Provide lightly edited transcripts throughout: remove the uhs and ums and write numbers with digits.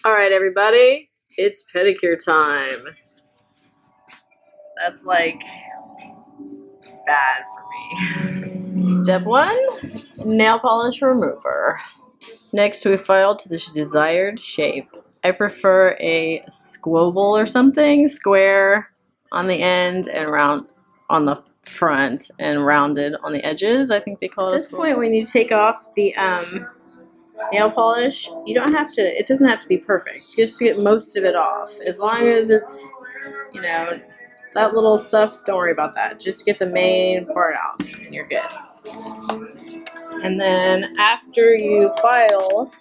Alright everybody, it's pedicure time. That's like bad for me. Step 1, nail polish remover. Next we file to the desired shape. I prefer a squoval or something, square on the end and round on the front and rounded on the edges. I think they call it. At this point when you take off the nail polish, you don't have to, it doesn't have to be perfect. You just get most of it off. As long as it's, you know, that little stuff, don't worry about that. Just get the main part out and you're good. And then after you file,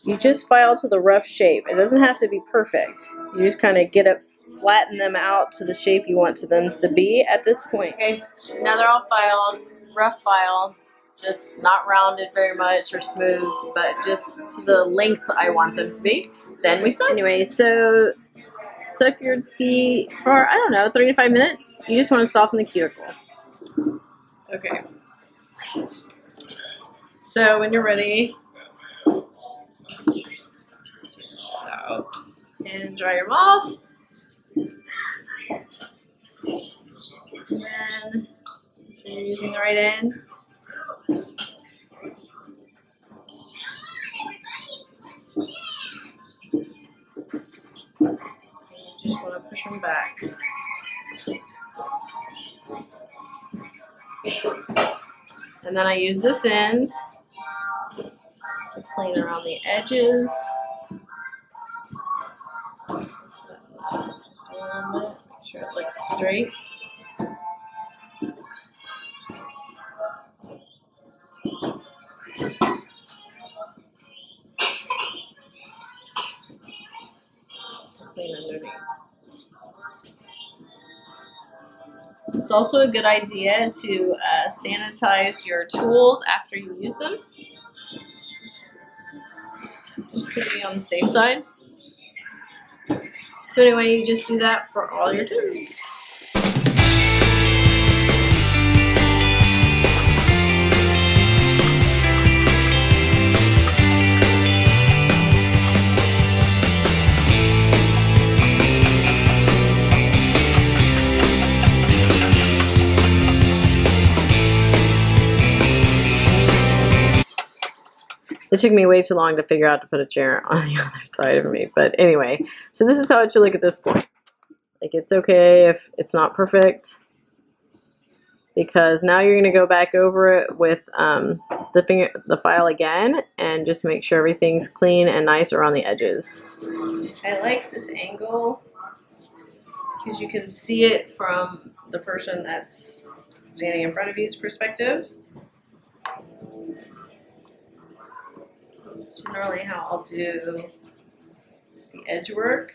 you just file to the rough shape. It doesn't have to be perfect. You just kind of get it, flatten them out to the shape you want them to be at this point. Okay, now they're all filed, rough file. Just not rounded very much or smooth, but just to the length I want them to be. Then we start. Anyway, so soak your feet for, I don't know, 3 to 5 minutes. You just want to soften the cuticle. Okay. So when you're ready, out and dry your mouth. And then you're using the right end. Just want to push them back. And then I use this end to clean around the edges. Make sure it looks straight. Clean underneath. It's also a good idea to sanitize your tools after you use them, just to be on the safe side. So anyway, you just do that for all your tools. It took me way too long to figure out to put a chair on the other side of me. But anyway, so this is how it should look at this point. Like, it's okay if it's not perfect, because now you're going to go back over it with the file again and just make sure everything's clean and nice around the edges. I like this angle because you can see it from the person that's standing in front of you's perspective. That's generally how I'll do the edge work.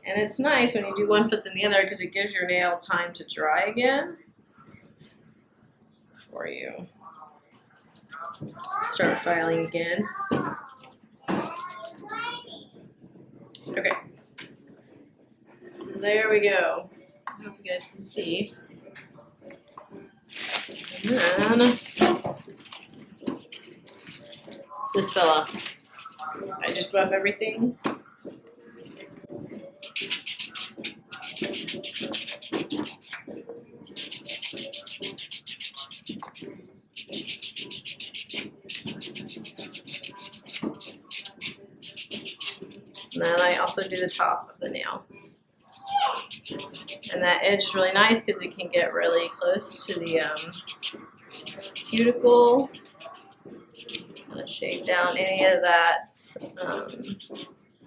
And it's nice when you do one foot than the other because it gives your nail time to dry again for you. Start filing again. Okay. So there we go. I hope you guys can see. And then this fella, I just buff everything. And then I also do the top of the nail. And that edge is really nice because it can get really close to the cuticle. I'm going to shave down any of that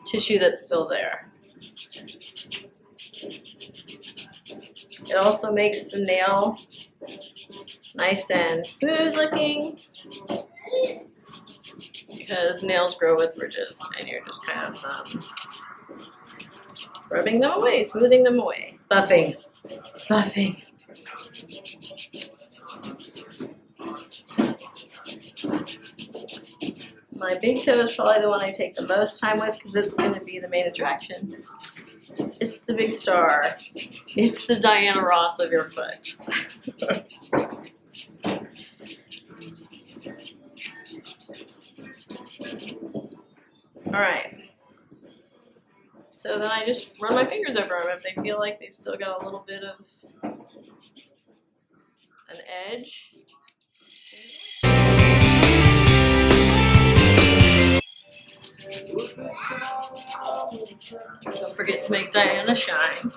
tissue that's still there. It also makes the nail nice and smooth looking, because nails grow with ridges and you're just kind of rubbing them away, smoothing them away. Buffing. Buffing. My big toe is probably the one I take the most time with because it's going to be the main attraction. It's the big star. It's the Diana Ross of your foot. Alright. So then I just run my fingers over them if they feel like they've still got a little bit of an edge. Don't forget to make Diana shine.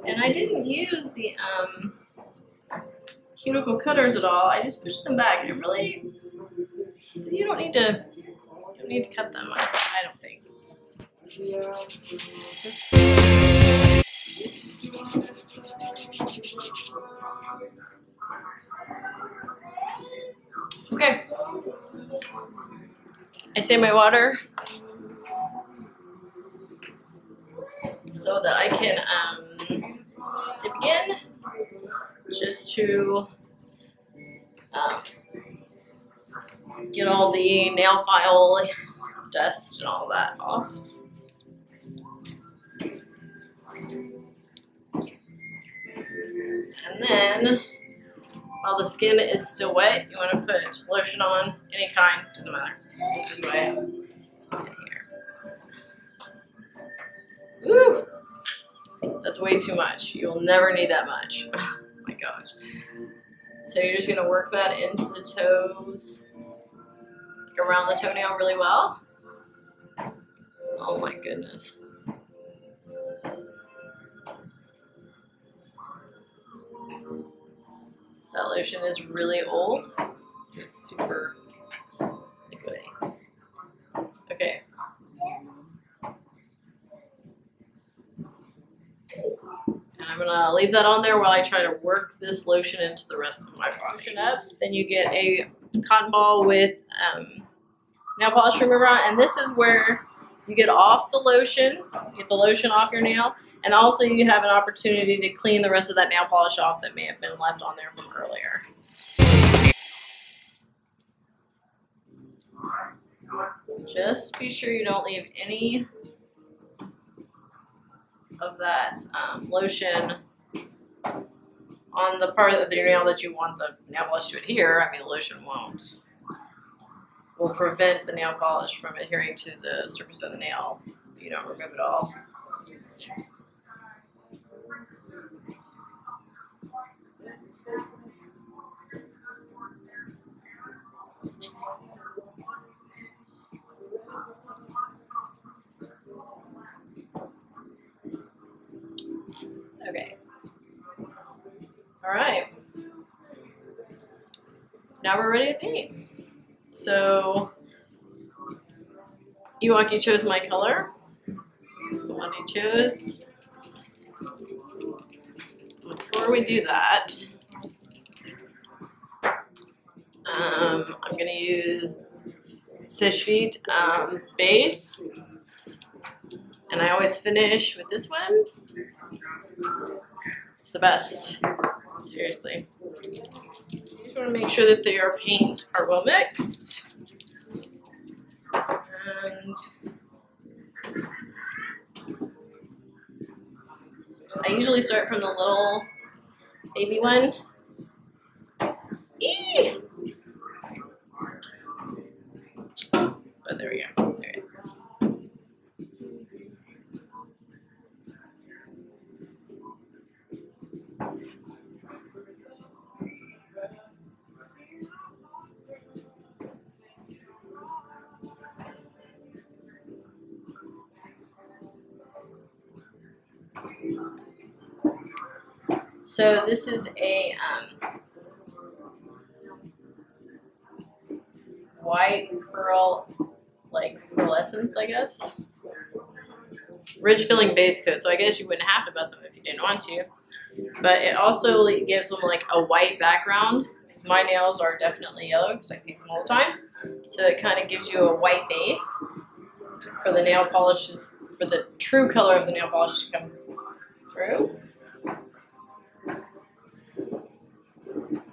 And I didn't use the cuticle cutters at all. I just pushed them back. It really, you don't need to cut them. I don't think. Okay. I save my water so that I can dip again, just to get all the nail file dust and all that off. And then, while the skin is still wet, you want to put lotion on, any kind, doesn't matter. This is what I have in here. Woo! That's way too much. You'll never need that much. Oh my gosh. So you're just going to work that into the toes, like around the toenail really well. Oh my goodness. That lotion is really old. It's super liquidy. Okay. And I'm gonna leave that on there while I try to work this lotion into the rest of my lotion up. Then you get a cotton ball with nail polish remover on, and this is where you get off the lotion, get the lotion off your nail, and also you have an opportunity to clean the rest of that nail polish off that may have been left on there from earlier. Just be sure you don't leave any of that lotion on the part of your nail that you want the nail polish to adhere. I mean, the lotion will prevent the nail polish from adhering to the surface of the nail if you don't remove it all. Okay. All right. Now we're ready to paint. So, Ewok chose my color. This is the one he chose. Before we do that, I'm going to use Fish Feet base. And I always finish with this one. It's the best. Seriously. You just want to make sure that your paint are well mixed. And I usually start from the little baby one. Eee! But there we go. Okay. So this is a white pearl, like pearlescence, I guess. Ridge filling base coat. So I guess you wouldn't have to bust them if you didn't want to. But it also gives them like a white background. Because my nails are definitely yellow because I paint them all the time. So it kind of gives you a white base for the nail polish, for the true color of the nail polish to come through.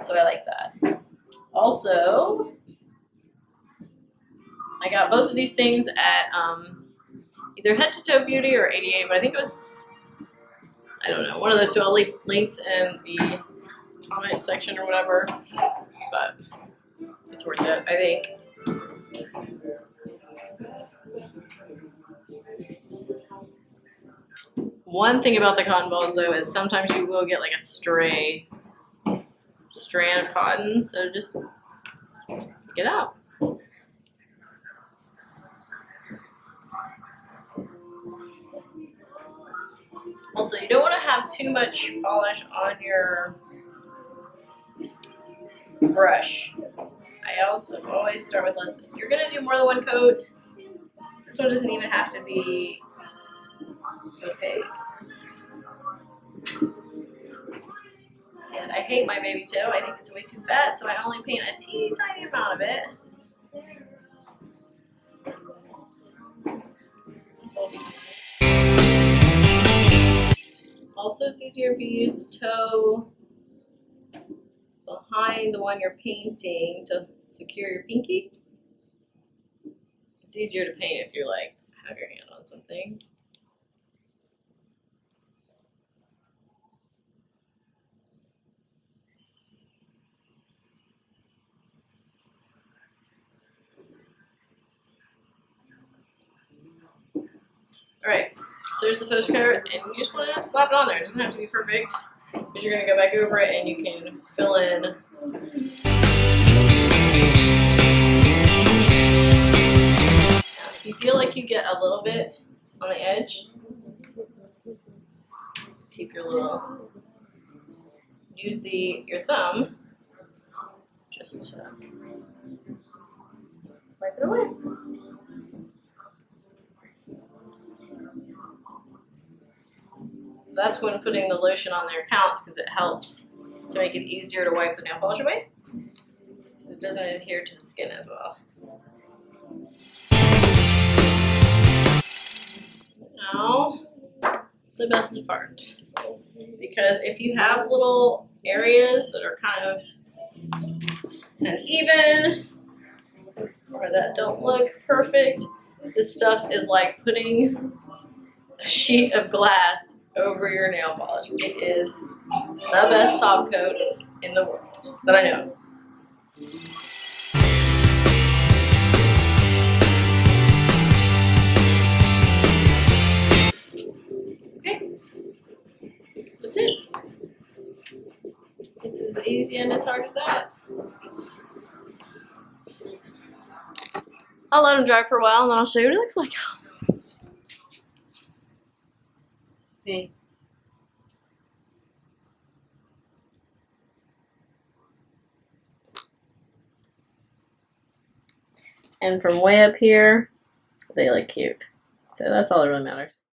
So I like that. Also, I got both of these things at either Head to Toe Beauty or 88, but I think it was, I don't know, one of those two. I'll leave links in the comment section or whatever, but it's worth it, I think. One thing about the cotton balls though is sometimes you will get like a stray strand of cotton, so just get out. Also, you don't want to have too much polish on your brush. I also always start with less. You're gonna do more than one coat. This one doesn't even have to be opaque. And I hate my baby toe. I think it's way too fat, so I only paint a teeny tiny amount of it. Also, it's easier if you use the toe behind the one you're painting to secure your pinky. It's easier to paint if you're like, have your hand on something. All right, so there's the photo card, and you just want to slap it on there. It doesn't have to be perfect, because you're going to go back over it and you can fill in. Now, if you feel like you get a little bit on the edge, keep your little, use your thumb just to wipe it away. That's when putting the lotion on there counts, because it helps to make it easier to wipe the nail polish away. It doesn't adhere to the skin as well. Now, the best part. Because if you have little areas that are kind of uneven or that don't look perfect, this stuff is like putting a sheet of glass over your nail polish. It is the best top coat in the world that I know of. Okay, that's it. It's as easy and as hard as that. I'll let them dry for a while and then I'll show you what it looks like. Okay. And from way up here, they look cute. So that's all that really matters.